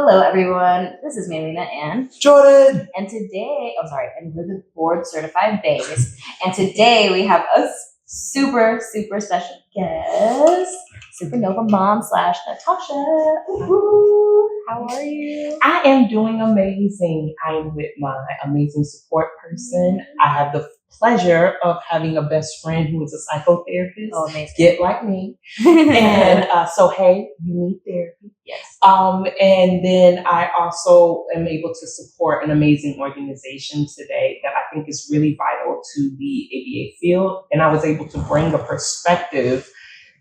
Hello, everyone. This is Maryna and Jordan. and we're the board certified BAes. And today we have a super special guest, SupernNovaMomma / Natasha. Ooh, how are you? I am doing amazing. I'm with my amazing support person. I have the pleasure of having a best friend who is a psychotherapist. Oh, amazing. Get like me. And so, hey, you need therapy. Yes. And then I also am able to support an amazing organization today that I think is really vital to the ABA field. And I was able to bring a perspective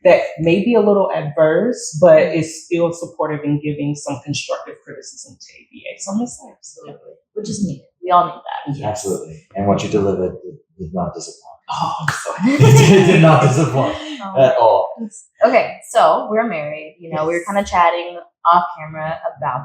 that may be a little adverse, but is still supportive in giving some constructive criticism to ABA. So I'm excited. Absolutely. Which is needed. We all need that. Yes. Absolutely. And what you delivered did not disappoint. Oh, I'm so happy. It did not disappoint at all. Okay, so we're married. We were kind of chatting off camera about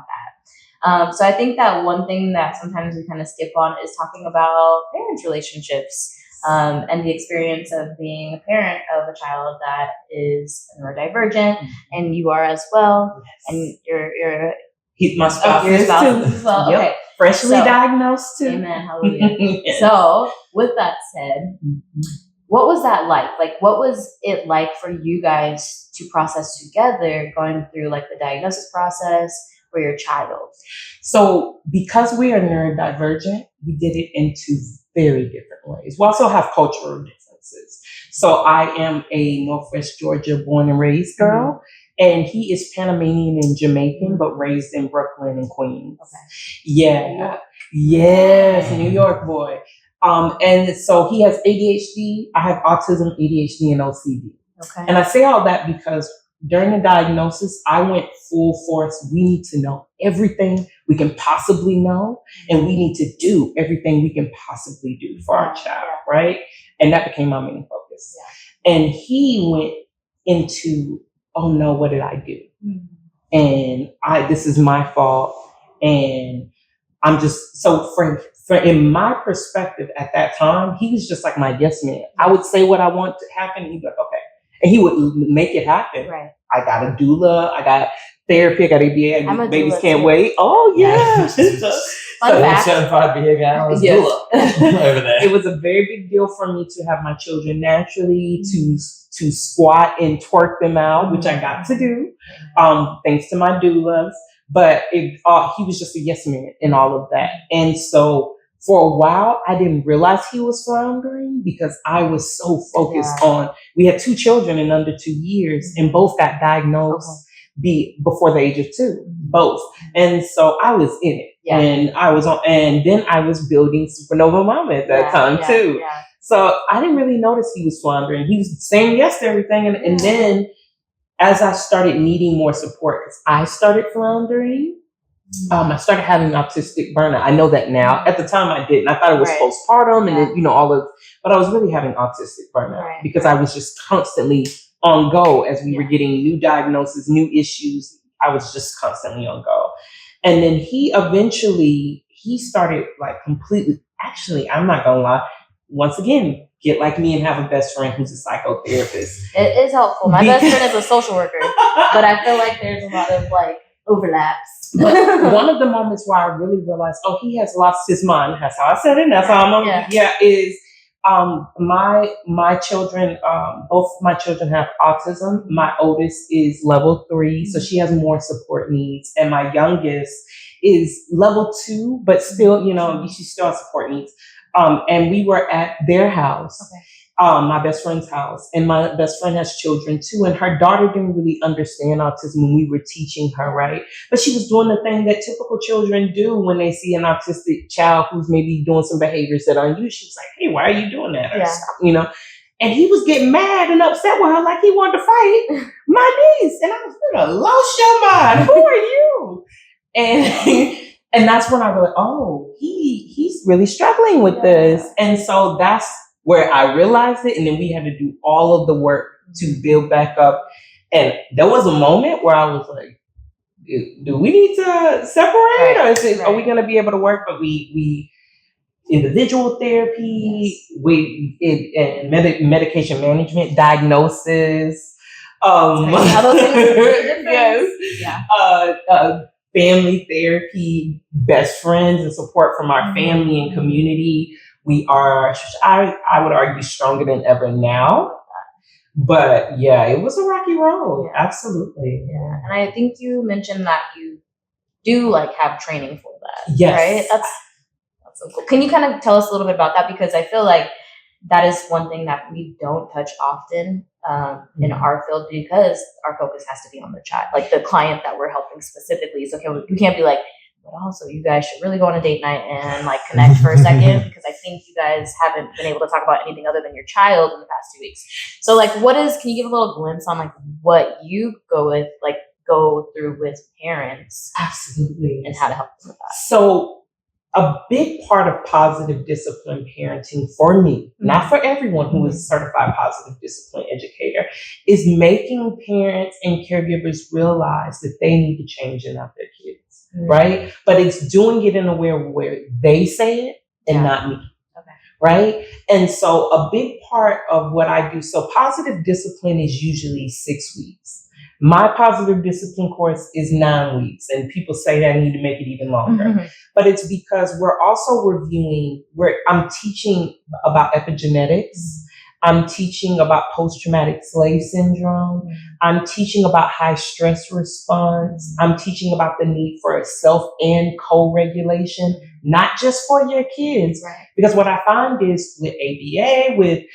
that. So I think that one thing that sometimes we kind of skip on is talking about parents' relationships and the experience of being a parent of a child that is neurodivergent, and you are as well, and you're He's my spouse. your spouse too. as well. Yep. Okay, Freshly diagnosed too. Amen, hallelujah. Yes. So with that said, what was that like? Like, what was it like for you guys to process together, going through like the diagnosis process for your child? So because we are neurodivergent, we did it in two very different ways. We also have cultural differences. So I am a Northwest Georgia born and raised girl, and he is Panamanian and Jamaican, but raised in Brooklyn and Queens. Okay. Yeah. Yes, New York boy. And so he has ADHD. I have autism, ADHD, and OCD. Okay. And I say all that because during the diagnosis, I went full force. We need to know everything we can possibly know, and we need to do everything we can possibly do for our child, right? And that became my main focus. Yeah. And he went into, oh no, what did I do? And this is my fault. And I'm just so in my perspective at that time, he was just like my yes man. I would say what I want to happen. He'd be like, okay. And he would make it happen. Right. I got a doula. I got therapy. I got ABA. I'm a Babies doula can't too. wait. Oh, yeah. Fun fact. Certified behavior analyst Yes. over there. It was a very big deal for me to have my children naturally, to squat and twerk them out, which I got to do, thanks to my doulas. But he was just a yes man in all of that. And so for a while, I didn't realize he was floundering because I was so focused on, we had 2 children in under 2 years, and both got diagnosed before the age of 2, both. And so I was in it. Yeah. And I was and then I was building SupernNovaMomma at that time too. Yeah. So I didn't really notice he was floundering. He was saying yes to everything. And then as I started needing more support, because I started floundering, I started having autistic burnout. I know that now. At the time I didn't. I thought it was postpartum and then, but I was really having autistic burnout because I was just constantly on go as we were getting new diagnoses, new issues. I was just constantly on go. And then he started like completely, actually, I'm not gonna lie, once again, get like me and have a best friend who's a psychotherapist. It is helpful. My best friend is a social worker, but I feel like there's a lot of like overlaps. But one of the moments where I really realized, he has lost his mind. That's how I said it. That's how I'm is my children, both my children have autism. My oldest is level 3, so she has more support needs. And my youngest is level 2, but still, she still has support needs. And we were at their house, my best friend's house, and my best friend has children too. And her daughter didn't really understand autism when we were teaching her, right? But she was doing the thing that typical children do when they see an autistic child who's maybe doing some behaviors that are unusual. She was like, hey, why are you doing that? Or, and he was getting mad and upset with her like he wanted to fight my niece. And I was gonna lost your mind. Who are you? And that's when I realized, he's really struggling with this. And so that's where I realized it. And then we had to do all of the work to build back up. And there was a moment where I was like, do we need to separate? Or are we going to be able to work? But we individual therapy, and medication management, diagnosis. How those things are different. Yes. Yeah. family therapy, best friends, and support from our family and community. We are, I would argue, stronger than ever now. But yeah, it was a rocky road. Yeah. Absolutely. Yeah. And I think you mentioned that you do like have training for that. Yes. Right? That's so cool. Can you kind of tell us a little bit about that? Because I feel like that is one thing that we don't touch often in our field, because our focus has to be on the child, like the client that we're helping specifically. So we can't be like, but also you guys should really go on a date night and like connect for a second, because I think you guys haven't been able to talk about anything other than your child in the past 2 weeks. So like, can you give a little glimpse on like what you go through with parents? Absolutely. And how to help them with that? So a big part of positive discipline parenting for me, not for everyone who is a certified positive discipline educator, is making parents and caregivers realize that they need to change and not their kids, right? But it's doing it in a way where they say it and not me. Okay. Right? And so a big part of what I do, so positive discipline is usually 6 weeks. My positive discipline course is 9 weeks, and people say that I need to make it even longer. But it's because we're also I'm teaching about epigenetics. I'm teaching about post-traumatic slave syndrome. I'm teaching about high stress response. I'm teaching about the need for self and co-regulation, not just for your kids. Right. Because what I find is with ABA, with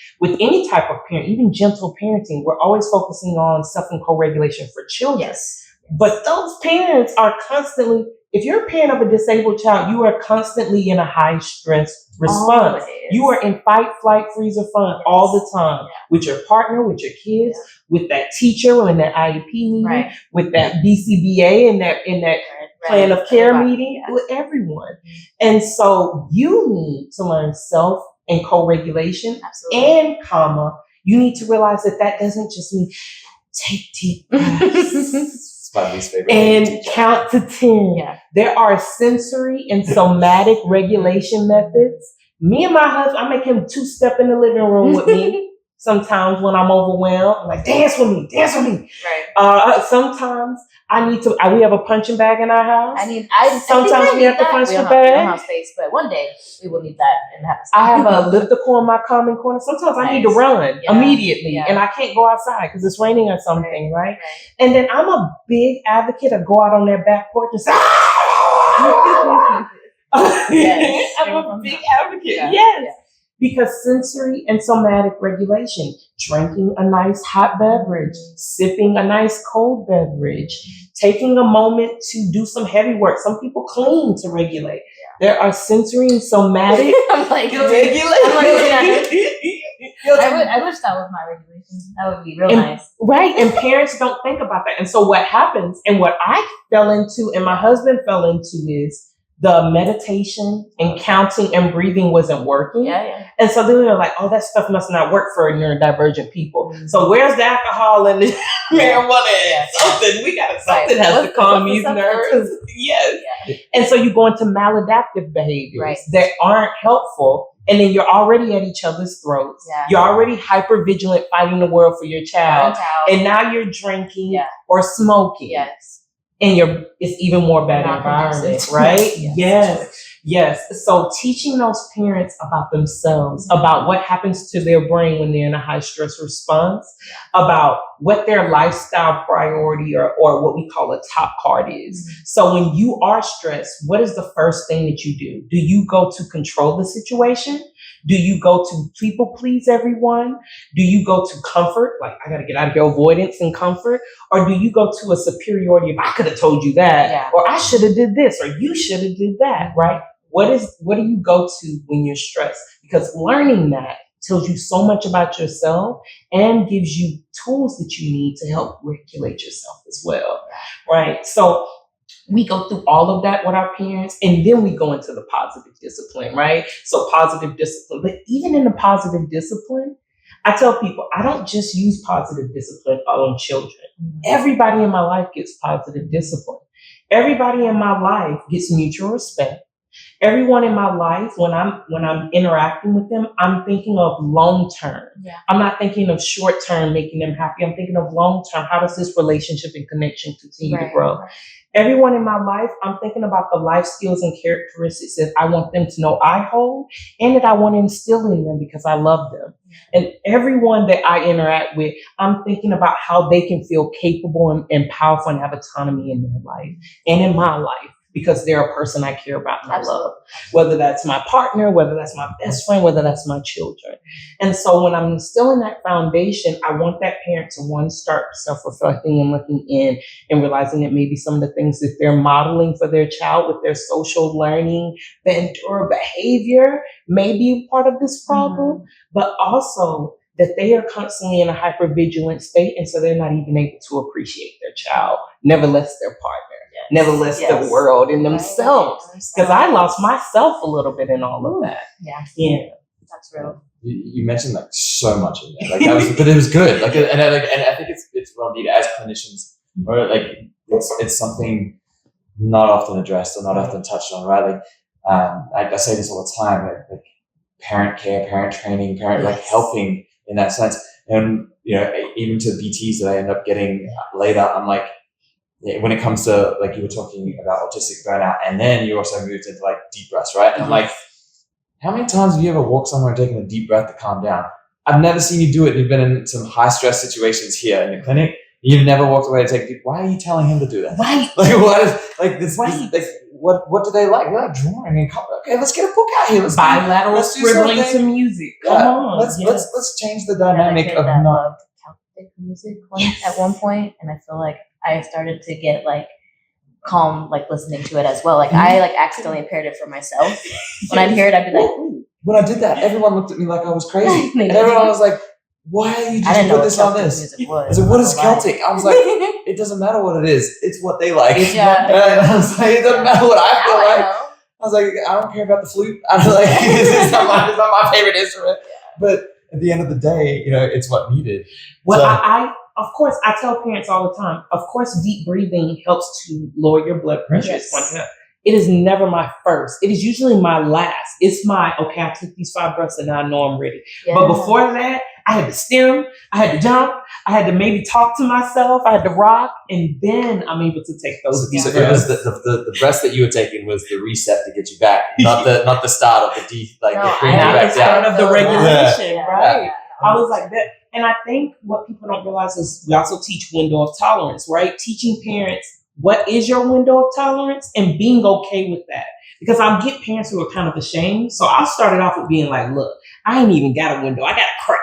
any type of parent, even gentle parenting, we're always focusing on self and co-regulation for children. Yes. But those parents are constantly, if you're a parent of a disabled child, you are constantly in a high stress response. Always. You are in fight, flight, freeze, or fawn all the time with your partner, with your kids, with that teacher in that IEP meeting, with that BCBA in that plan of care meeting, with everyone. And so you need to learn self and co-regulation and you need to realize that doesn't just mean take deep breaths. My least favorite. And count to 10. Yeah. There are sensory and somatic regulation methods. Me and my husband, I make him 2-step in the living room with me. Sometimes when I'm overwhelmed, I'm like, dance with me. Right. Sometimes I need to, we have a punching bag in our house. Sometimes we have to punch the We don't bag. have space, but one day we will need that in the house. I have a elliptical in my common corner. Sometimes I need to run immediately and I can't go outside because it's raining or something, right? And then I'm a big advocate of go out on their back porch and say, Yes. I'm a big advocate. Yes. Because sensory and somatic regulation, drinking a nice hot beverage, sipping a nice cold beverage, taking a moment to do some heavy work. Some people clean to regulate. There are sensory and somatic I'm like, regulation. I wish that was my regulation. That would be real nice. Right. And parents don't think about that. And so what happens, and what I fell into and my husband fell into, is the meditation and counting and breathing wasn't working. And so then we were like, oh, that stuff must not work for neurodivergent people. So where's the alcohol and the marijuana? Something has to calm these nerves. Yes. And so you go into maladaptive behaviors that aren't helpful. And then you're already at each other's throats. You're already hyper vigilant, fighting the world for your child. And now you're drinking or smoking. And it's even more bad environment, right? Yes. So teaching those parents about themselves, about what happens to their brain when they're in a high stress response, about what their lifestyle priority or what we call a top card is. So when you are stressed, what is the first thing that you do? Do you go to control the situation? Do you go to people please everyone? Do you go to comfort? Like, I got to get out of here, avoidance and comfort? Or do you go to a superiority of, I could have told you that, or I should have did this, or you should have did that, right? What do you go to when you're stressed? Because learning that tells you so much about yourself and gives you tools that you need to help regulate yourself as well, right? So we go through all of that with our parents, and then we go into the positive discipline, right? So positive discipline, but even in the positive discipline, I tell people, I don't just use positive discipline on children. Everybody in my life gets positive discipline. Everybody in my life gets mutual respect. Everyone in my life, when I'm interacting with them, I'm thinking of long term. I'm not thinking of short term, making them happy. I'm thinking of long term. How does this relationship and connection continue to grow? Everyone in my life, I'm thinking about the life skills and characteristics that I want them to know I hold and that I want to instill in them because I love them. And everyone that I interact with, I'm thinking about how they can feel capable and powerful and have autonomy in their life and in my life because they're a person I care about and I love. Whether that's my partner, whether that's my best friend, whether that's my children. And so when I'm instilling that foundation, I want that parent to one, start self-reflecting and looking in and realizing that maybe some of the things that they're modeling for their child with their social learning, or behavior may be part of this problem, but also that they are constantly in a hypervigilant state, and so they're not even able to appreciate their child, nevertheless their partner, nevertheless the world and themselves. Because I lost myself a little bit in all of that. Yeah, that's real. You mentioned like so much in there, like that was, but it was good. Like, and I think it's well needed as clinicians, or like it's something not often addressed or not often touched on, right? Like I say this all the time, like parent care, parent training, parent like helping in that sense, and even to BTs that I end up getting later, I'm like, when it comes to like you were talking about autistic burnout, and then you also moved into like deep breaths, right? And I'm like, how many times have you ever walked somewhere and taken a deep breath to calm down? I've never seen you do it. You've been in some high stress situations here in the clinic. You've never walked away to take a deep. Why are you telling him to do that? Right. Like what is like this? Right. Like what do they like? They like drawing and okay, let's get a book out here. Let's bilateral scribbling to music. Come on. Let's change the dynamic of not not Celtic music at one point, and I feel like I started to get like calm, like listening to it as well. Like I like accidentally impaired it for myself. When I'd hear it, I'd be like, ooh. When I did that, everyone looked at me like I was crazy. And everyone was like, why are you just put this on this? I was like, what is Celtic? I was like, it doesn't matter what it is. It's what they like. And I was like, it doesn't matter what I feel like. I was like, I don't care about the flute. I was like, it's not my favorite instrument. But at the end of the day, it's what needed. Well, so, of course, I tell parents all the time, of course, deep breathing helps to lower your blood pressure. Yes. It is never my first. It is usually my last. It's my, okay, I took these 5 breaths and now I know I'm ready. Yeah. But before that, I had to stem, I had to jump, I had to maybe talk to myself, I had to rock, and then I'm able to take those deep breaths. It was the breath that you were taking was the reset to get you back, not the start of the deep, like not the start of the regulation, right? Yeah. I was like that. And I think what people don't realize is we also teach window of tolerance, right? Teaching parents what is your window of tolerance and being okay with that. Because I'll get parents who are kind of ashamed. So I started off with being like, look, I ain't even got a window. I got a crack.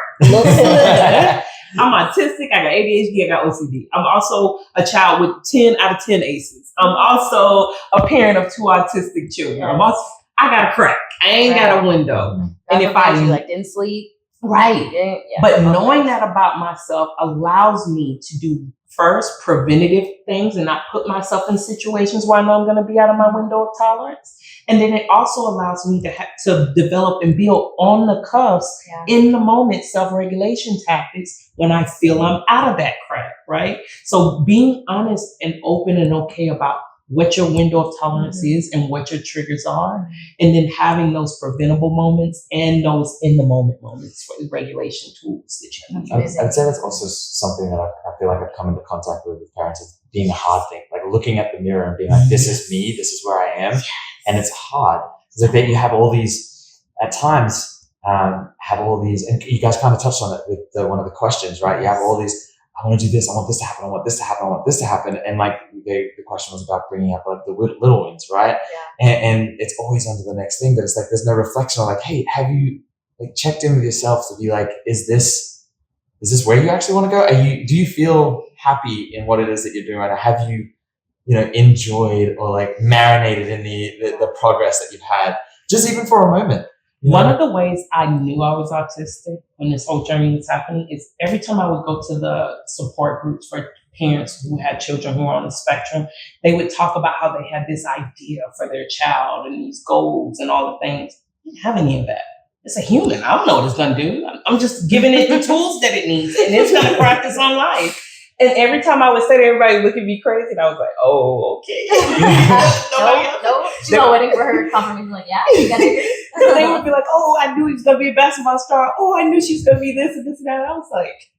I'm autistic. I got ADHD. I got OCD. I'm also a child with 10 out of 10 ACEs. I'm also a parent of 2 autistic children. I got a crack. I ain't got a window. And if I didn't sleep. Right. Yeah, but knowing that about myself allows me to do first preventative things and not put myself in situations where I know I'm going to be out of my window of tolerance. And then it also allows me to develop and build on the cuffs in the moment self-regulation tactics when I feel I'm out of that crack, right? So being honest and open and okay about what your window of tolerance is and what your triggers are, and then having those preventable moments and those in the moment moments for the regulation tools that you can use. I'd say that's also something that I feel like I've come into contact with parents as being a hard thing, like looking at the mirror and being like, this is me, this is where I am. And it's hard. It's like that you have all these, at times, have all these, and you guys kind of touched on it with one of the questions, right? You have all these, I want to do this, I want this to happen, I want this to happen, I want this to happen. And like the question was about bringing up like the little wins, right? Yeah. And it's always under the next thing, but it's like there's no reflection on like, hey, have you like checked in with yourself to be like, is this where you actually want to go? Do you feel happy in what it is that you're doing right now? Have you enjoyed or like marinated in the progress that you've had, just even for a moment? One of the ways I knew I was autistic when this whole journey was happening is every time I would go to the support groups for parents who had children who were on the spectrum, they would talk about how they had this idea for their child and these goals and all the things. I didn't have any of that. It's a human. I don't know what it's going to do. I'm just giving it the tools that it needs, and it's going to practice on life. And every time I would say to everybody, look at me crazy, and I was like, oh, okay. No. She's not waiting for her confirmation, like, yeah, you got it. So they would be like, oh, I knew he was going to be a basketball star. Oh, I knew she was going to be this and this and that. And I was like,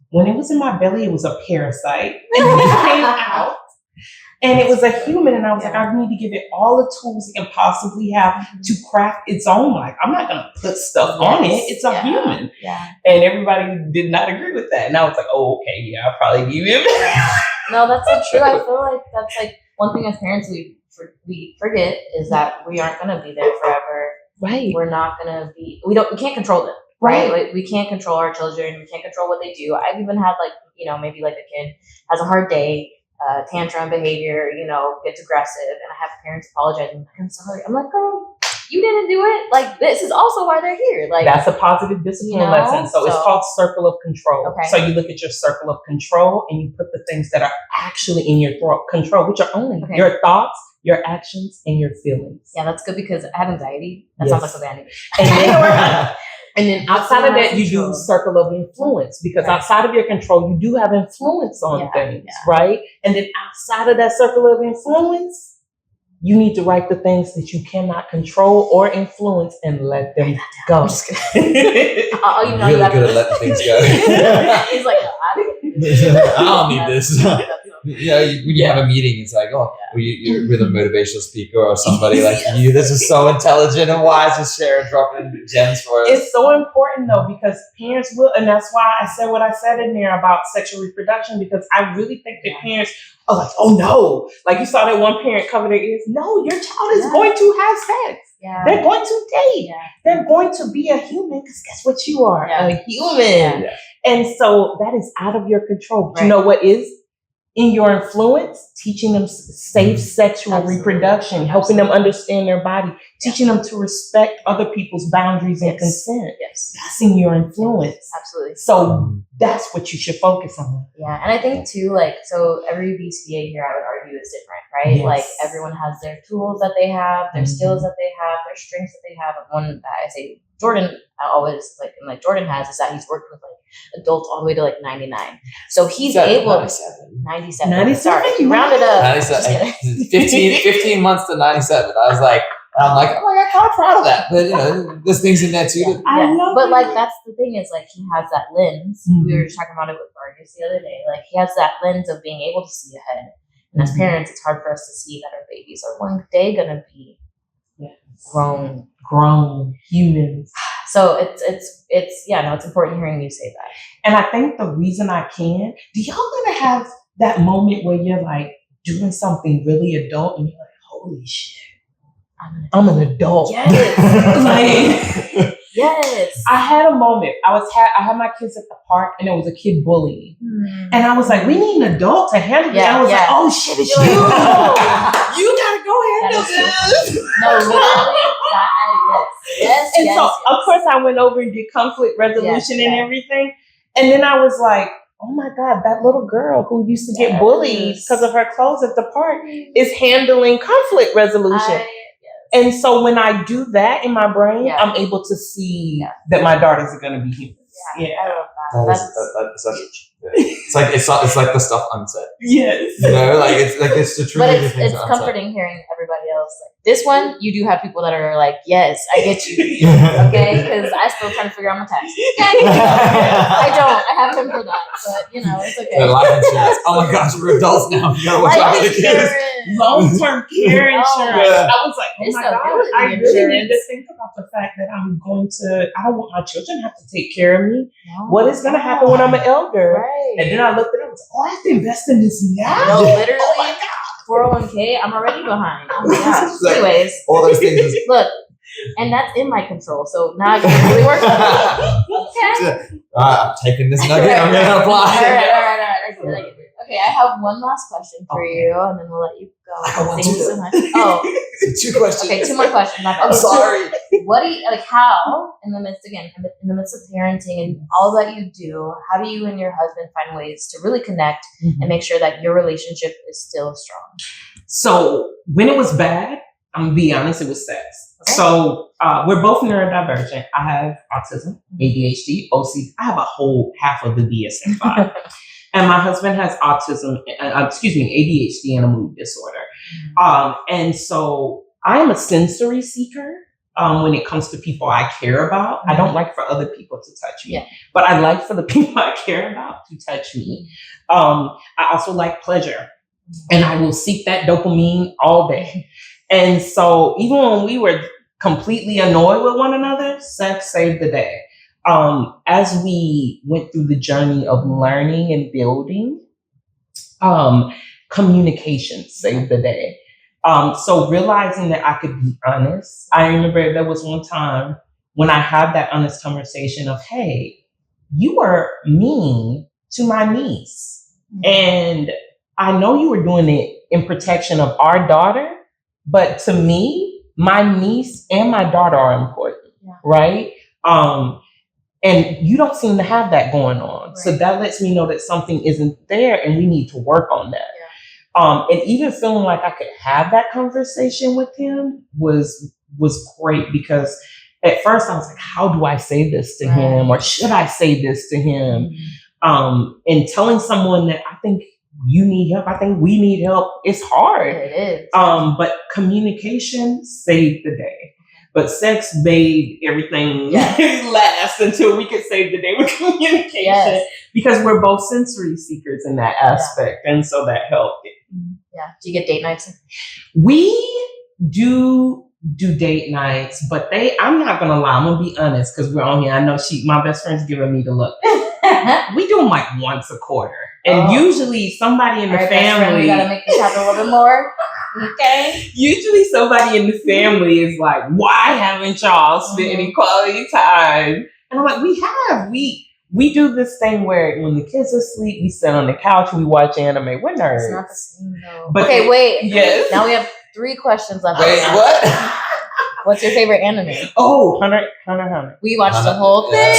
when it was in my belly, it was a parasite. And when it came out, And it was a human, and I was like, I need to give it all the tools it can possibly have to craft its own life. I'm not going to put stuff on it. It's a human. Yeah. And everybody did not agree with that. And I was like, oh, okay, yeah, I'll probably give it. No, that's so true. I feel like that's like one thing as parents we forget is that we aren't going to be there forever. Right. We're not going to be, we can't control them. Right. Like, we can't control our children. We can't control what they do. I've even had like, maybe like a kid has a hard day, tantrum behavior, gets aggressive, and I have parents apologizing. Like, I'm sorry. I'm like, girl, you didn't do it. Like, this is also why they're here. Like, that's a positive discipline lesson. So it's called circle of control. Okay. So you look at your circle of control and you put the things that are actually in your control, which are only your thoughts, your actions, and your feelings. Yeah, that's good because I have anxiety. That sounds like something I need. And then outside of that, you do circle of influence, because outside of your control, you do have influence on things, right? And then outside of that circle of influence, you need to write the things that you cannot control or influence and let them go. I'm really good at letting things go. He's like, no, I don't need this. When you have a meeting, it's like, you're with a motivational speaker or somebody like you. This is so intelligent and wise, just dropping gems for us. It's so important though, because parents will, and that's why I said what I said in there about sexual reproduction, because I really think that parents are like, oh no, like you saw that one parent cover their ears. No, your child is going to have sex. Yeah. They're going to date. Yeah. They're going to be a human, because guess what you are? A human. Yeah. And so that is out of your control. Right. You know what is in your influence? Teaching them safe sexual reproduction, helping them understand their body, teaching them to respect other people's boundaries and consent. Yes. That's in your influence. Absolutely. So that's what you should focus on. Yeah. And I think too, so every BCBA here, I would argue, is different, right? Yes. Like everyone has their tools that they have, their skills that they have, their strengths that they have. And one that I say Jordan always Jordan has is that he's worked with adults all the way to 99. So he's able 97. Sorry, round it up. 97. 15 months to 97. I'm like, oh my God, kind of proud of that. But there's things in there too. Yeah. I love it. But that's the thing is he has that lens. Mm-hmm. We were just talking about it with Vargas the other day. He has that lens of being able to see ahead. And as parents, it's hard for us to see that our babies are one day gonna be grown humans. So it's important hearing you say that. And I think the reason I can, do y'all ever have that moment where you're doing something really adult and you're like, holy shit, I'm an adult. Yes. Yes. I had a moment. I had my kids at the park and there was a kid bullying. Mm. And I was like, we need an adult to handle it. I was like, oh shit, it's you. You gotta go handle this. No, literally. Yes. And so of course I went over and did conflict resolution and everything. And then I was like, oh my God, that little girl who used to get bullied because of her clothes at the park is handling conflict resolution. And so when I do that in my brain, I'm able to see that my daughters are going to be humans. Yeah. I love that. It's like the stuff unsaid. Yes. It's the truth. But it's comforting hearing everybody else. This one, you do have people that are yes, I get you. Okay? Because I still trying to figure out my taxes. I don't. I have him for that. But, it's okay. Life insurance. Oh my gosh, we're adults now. You gotta watch out for the kids. Long-term care insurance. I was like, oh my God, I really need to think about the fact that I don't want my children to have to take care of me. No, what is going to happen when I'm an elder? Right. And then I looked at it and was like, I have to invest in this now? No, literally. 401k, I'm already behind. Oh my gosh. Anyways, all those things. Look, and that's in my control. So now I can really work on it. Okay. I'm taking this nugget. I'm going to apply. All right. Okay, I have one last question for you, and then we'll let you go. Thank you so much. Oh, 2 questions. Okay, 2 more questions. I'm sorry. What do you how in the midst of parenting and all that you do? How do you and your husband find ways to really connect and make sure that your relationship is still strong? So when it was bad, I'm gonna be honest, it was sex. Okay. So we're both neurodivergent. I have autism, ADHD, OCD. I have a whole half of the DSM-5. And my husband has autism, ADHD and a mood disorder. And so I am a sensory seeker when it comes to people I care about. I don't like for other people to touch me, but I like for the people I care about to touch me. I also like pleasure. and I will seek that dopamine all day. And so even when we were completely annoyed with one another, sex saved the day. As we went through the journey of learning and building, communication saved the day. So realizing that I could be honest, I remember there was one time when I had that honest conversation of, hey, you were mean to my niece. And I know you were doing it in protection of our daughter, but to me, my niece and my daughter are important, right? And you don't seem to have that going on. Right. So that lets me know that something isn't there and we need to work on that. Yeah. And even feeling like I could have that conversation with him was great, because at first I was like, how do I say this to him? Or should I say this to him? And telling someone that I think you need help, I think we need help, it's hard. It is. But communication saved the day. But sex made everything last until we could save the day with communication, because we're both sensory seekers in that aspect. And so that helped. Yeah. Do you get date nights? We do date nights, but I'm not going to lie. I'm going to be honest, because we're on here. I know my best friend's giving me the look. We do them like once a quarter. And usually somebody in the family. We got to make this happen a little bit more. Okay. Usually somebody in the family is like, why haven't y'all spent any quality time? And I'm like, we do this thing where when the kids are asleep, we sit on the couch, we watch anime. We're nerds. It's not the same though. But okay, wait. Yes. Now we have 3 questions left. Wait, what? What's your favorite anime? Oh, Hunter. We watched the whole thing.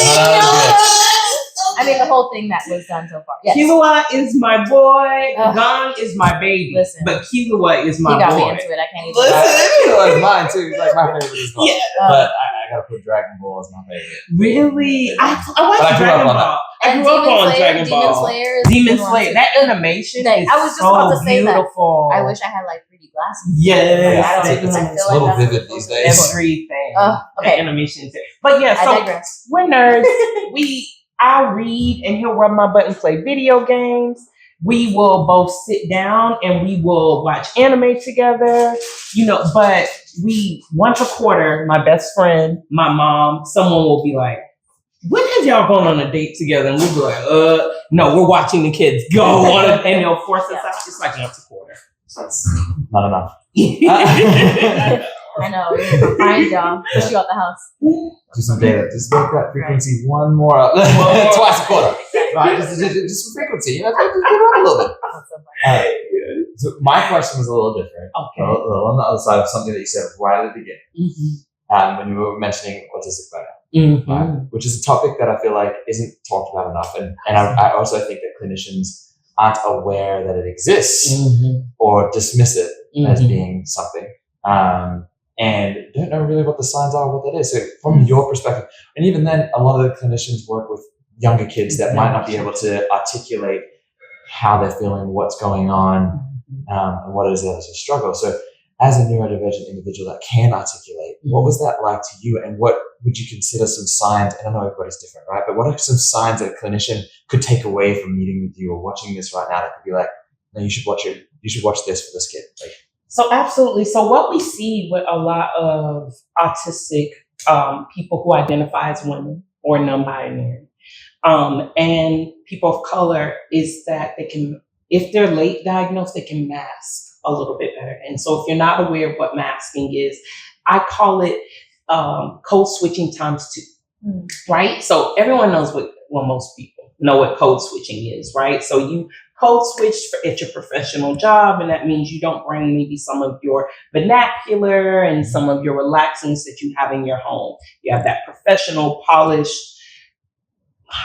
I mean, the whole thing that was done so far. Yes. Killua is my boy. Gon is my baby. Listen. But Killua is my boy. You got me into it. I can't even. Killua is mine too. He's like my favorite as well. Yeah. But I gotta put Dragon Ball as my favorite. Really? I watched Dragon Ball. I grew up on Dragon Ball. Demon Slayer. That animation is I was just about to say beautiful. That. I wish I had like 3D glasses. Yes. It's a little vivid these days. Everything. Okay. The animation. But yeah, so we're nerds. I read and he'll rub my butt and play video games. We will both sit down and we will watch anime together, but once a quarter, my best friend, my mom, someone will be like, when have y'all gone on a date together? And we'll be like, no, we're watching the kids go on it, and they'll force us out. It's like once a quarter. So it's not enough. I know. We're fine, John. Push you out the house. Do some data. Just make that frequency one more up. Twice a quarter. Right? Just frequency. Just get it up a little bit. So my question was a little different. Okay. A little on the other side of something that you said right at the beginning. When you were mentioning autistic burnout. Right? Which is a topic that I feel like isn't talked about enough. And I also think that clinicians aren't aware that it exists or dismiss it as being something. And don't know really what the signs are, what that is. So from your perspective, and even then, a lot of the clinicians work with younger kids that might not be able to articulate how they're feeling, what's going on, and what it is that is a struggle. So as a neurodivergent individual that can articulate, what was that like to you? And what would you consider some signs? And I know everybody's different, right? But what are some signs that a clinician could take away from meeting with you or watching this right now that could be like, no, you should watch this for this kid. Like, so absolutely. So what we see with a lot of autistic people who identify as women or non-binary and people of color is that they can, if they're late diagnosed, they can mask a little bit better. And so if you're not aware of what masking is, I call it code switching times 2, right? So everyone knows most people know what code switching is, right? So you code switch at your professional job, and that means you don't bring maybe some of your vernacular and some of your relaxings that you have in your home. You have that professional, polished,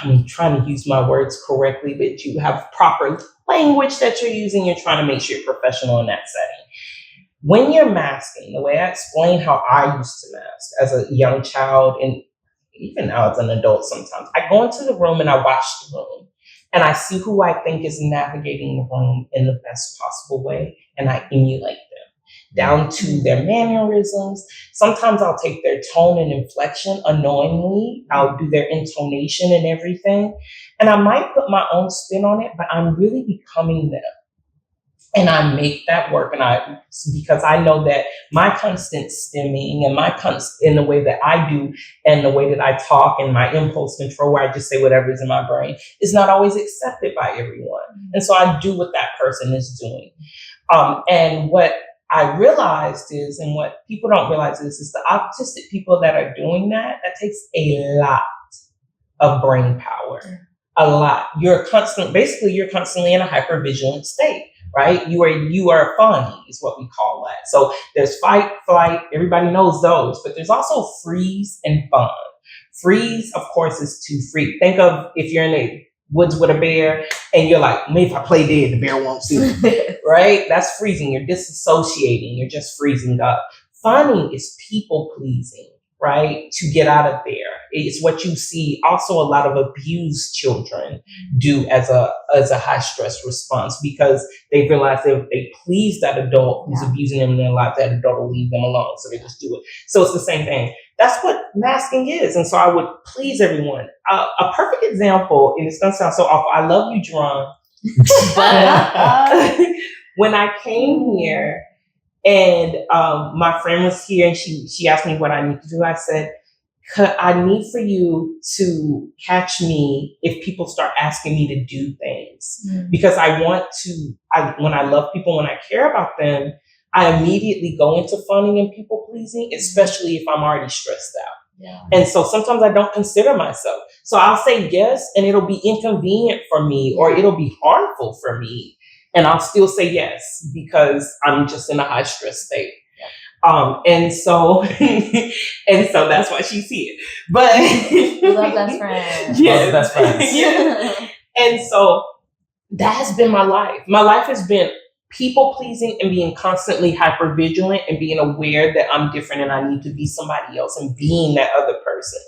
I'm trying to use my words correctly, but you have proper language that you're using. You're trying to make sure you're professional in that setting. When you're masking, the way I explain how I used to mask as a young child, and even now as an adult sometimes, I go into the room and I watch the room. And I see who I think is navigating the room in the best possible way, and I emulate them down to their mannerisms. Sometimes I'll take their tone and inflection unknowingly. I'll do their intonation and everything. And I might put my own spin on it, but I'm really becoming them. And I make that work, because I know that my constant stimming and in the way that I do and the way that I talk and my impulse control, where I just say whatever is in my brain, is not always accepted by everyone. And so I do what that person is doing. And what I realized is, and what people don't realize is the autistic people that are doing that takes a lot of brain power, a lot. You're constantly in a hypervigilant state, right? You are funny is what we call that. So there's fight, flight, everybody knows those, but there's also freeze and fawn. Freeze, of course, is to freeze. Think of if you're in the woods with a bear and you're like, maybe if I play dead, the bear won't see me, right? That's freezing. You're disassociating. You're just freezing up. Fawning is people pleasing, right? To get out of there. It's what you see also a lot of abused children do as a high stress response, because they realize that if they please that adult who's abusing them in their life, that adult will leave them alone. So they just do it. So it's the same thing. That's what masking is. And so I would please everyone. A perfect example, and it's going to sound so awful. I love you, Jerron. But when I came here and my friend was here and she asked me what I need to do, I said, I need for you to catch me if people start asking me to do things. Because when I love people, when I care about them, I immediately go into funning and people pleasing, especially if I'm already stressed out. Yeah. And so sometimes I don't consider myself. So I'll say yes, and it'll be inconvenient for me, or it'll be harmful for me. And I'll still say yes because I'm just in a high stress state. Yeah. And so that's why she's here. But we love best friends. Yes. Love best friends. Yeah. And so that has been my life. My life has been people pleasing and being constantly hypervigilant and being aware that I'm different and I need to be somebody else and being that other person.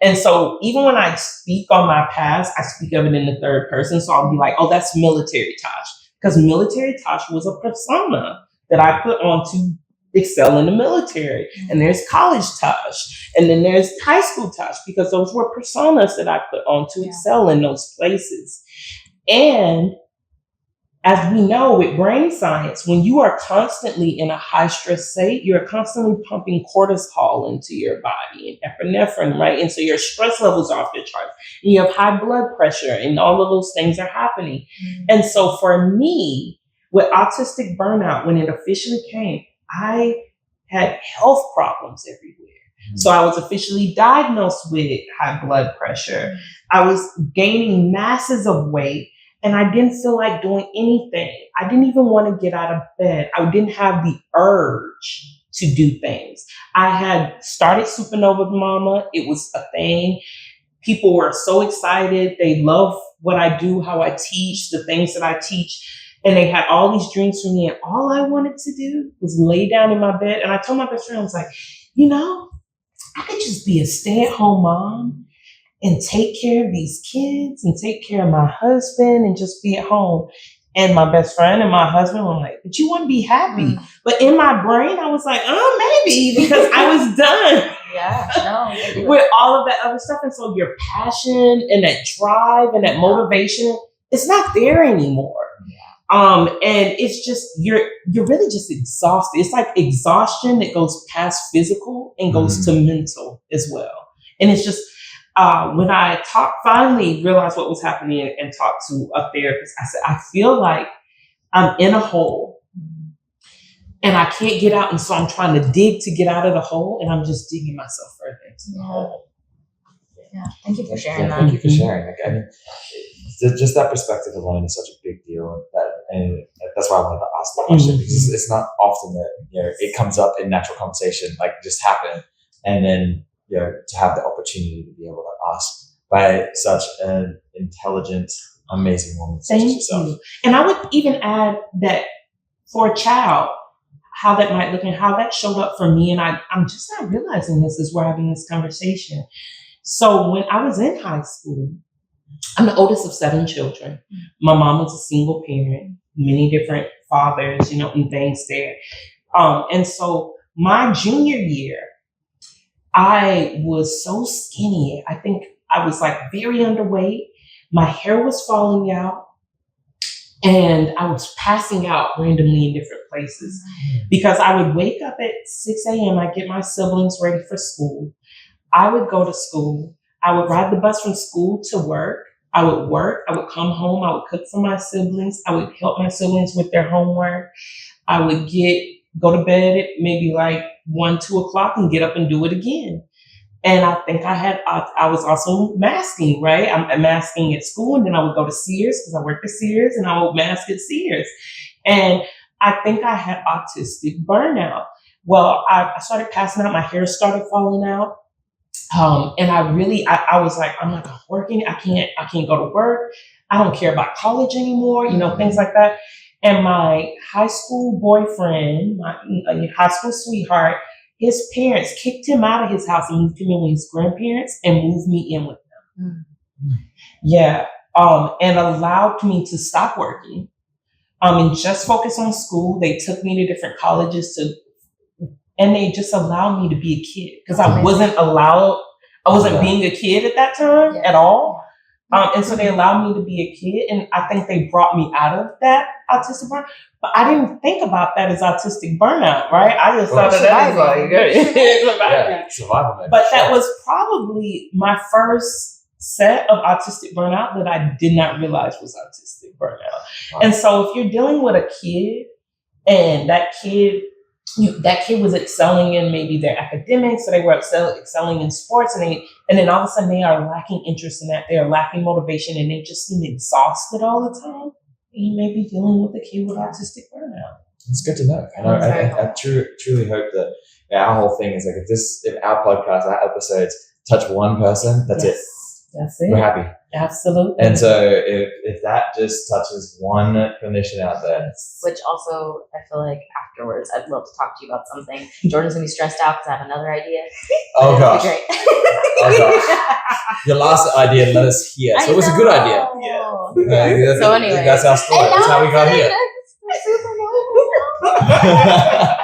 And so even when I speak on my past, I speak of it in the third person. So I'll be like, oh, that's military Tosh. Because military Tosh was a persona that I put on to excel in the military. And there's college Tosh. And then there's high school Tosh, because those were personas that I put on to excel in those places. And as we know with brain science, when you are constantly in a high stress state, you're constantly pumping cortisol into your body and epinephrine, right? And so your stress levels are off the charts. And you have high blood pressure and all of those things are happening. And so for me, with autistic burnout, when it officially came, I had health problems everywhere. So I was officially diagnosed with high blood pressure. I was gaining masses of weight. And I didn't feel like doing anything. I didn't even want to get out of bed. I didn't have the urge to do things. I had started SupernNovaMomma. It was a thing. People were so excited. They love what I do, how I teach, the things that I teach. And they had all these dreams for me. And all I wanted to do was lay down in my bed. And I told my best friend, I was like, I could just be a stay-at-home mom and take care of these kids and take care of my husband and just be at home. And my best friend and my husband were like, but you want to be happy. But in my brain, I was like, oh, maybe, because I was done with all of that other stuff. And so your passion and that drive and that motivation, it's not there anymore. And it's just, you're really just exhausted. It's like exhaustion that goes past physical and goes to mental as well. And it's just, when I finally realized what was happening and talked to a therapist, I said, I feel like I'm in a hole and I can't get out. And so I'm trying to dig to get out of the hole, and I'm just digging myself further into the hole. Yeah. Thank you for sharing that. Thank you for sharing. Like, I mean, just that perspective alone is such a big deal. And that's why I wanted to ask the question, because it's not often that, it comes up in natural conversation, like just happen. And then, to have the opportunity to be able to ask by such an intelligent, amazing woman such as yourself. You. And I would even add that for a child, how that might look and how that showed up for me. And I'm just not realizing this is where I'm having this conversation. So when I was in high school, I'm the oldest of 7 children. My mom was a single parent, many different fathers, and things there. And so my junior year, I was so skinny. I think I was like very underweight. My hair was falling out. And I was passing out randomly in different places because I would wake up at 6 a.m. I'd get my siblings ready for school. I would go to school. I would ride the bus from school to work. I would work. I would come home. I would cook for my siblings. I would help my siblings with their homework. I would go to bed at maybe like 1, 2 o'clock and get up and do it again. And I think I was also masking, right? I'm masking at school, and then I would go to Sears because I worked at Sears, and I would mask at Sears. And I think I had autistic burnout. Well, I started passing out. My hair started falling out. And I was like, I'm not working. I can't go to work. I don't care about college anymore, things like that. And my high school boyfriend, my high school sweetheart, his parents kicked him out of his house and moved him in with his grandparents and moved me in with them. Yeah. And allowed me to stop working and just focus on school. They took me to different colleges and they just allowed me to be a kid because I wasn't being a kid at that time at all. And so they allowed me to be a kid, and I think they brought me out of that autistic burnout. But I didn't think about that as autistic burnout, right? I just thought of that as like survival. But that was probably my first set of autistic burnout that I did not realize was autistic burnout. Wow. And so if you're dealing with a kid, and that kid was excelling in maybe their academics, or they were excelling in sports, and then all of a sudden they are lacking interest in that, they are lacking motivation, and they just seem exhausted all the time. You may be dealing with a kid with autistic burnout. It's good to know. And I truly hope that our whole thing is like, if our podcast, our episodes touch one person, that's it. That's it. We're happy. Absolutely. And so if that just touches one clinician out there. Which also, I feel like afterwards, I'd love to talk to you about something. Jordan's going to be stressed out because I have another idea. Oh, gosh. Great. Oh, gosh. Your last idea let us hear. So it was a good idea. Yeah. So anyway. That's our story. That's how we got here.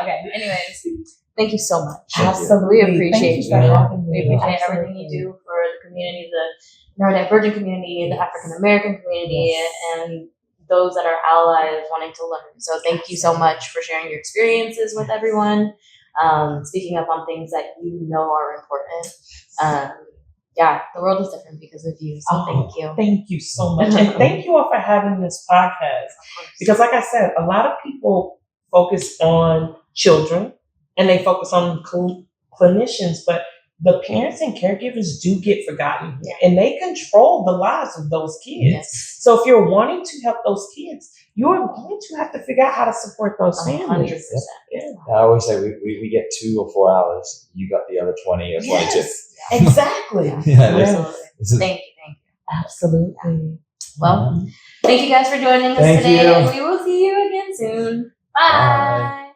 Okay. Anyways, thank you so much. Absolutely. We appreciate you. We appreciate everything you do for the community, the neurodivergent community, the African American community, and those that are allies wanting to learn. So thank you so much for sharing your experiences with everyone, speaking up on things that you know are important. The world is different because of you. So thank you. Thank you so much. And thank you all for having this podcast. Because like I said, a lot of people focus on children and they focus on clinicians, but the parents and caregivers do get forgotten here, and they control the lives of those kids. Yes. So if you're wanting to help those kids, you're going to have to figure out how to support those families. 100%. Yeah. I always say we get 2 or 4 hours. You got the other 20 or 22. Yes, exactly. Thank you. Absolutely. Well, thank you guys for joining us today, and we will see you again soon. Bye.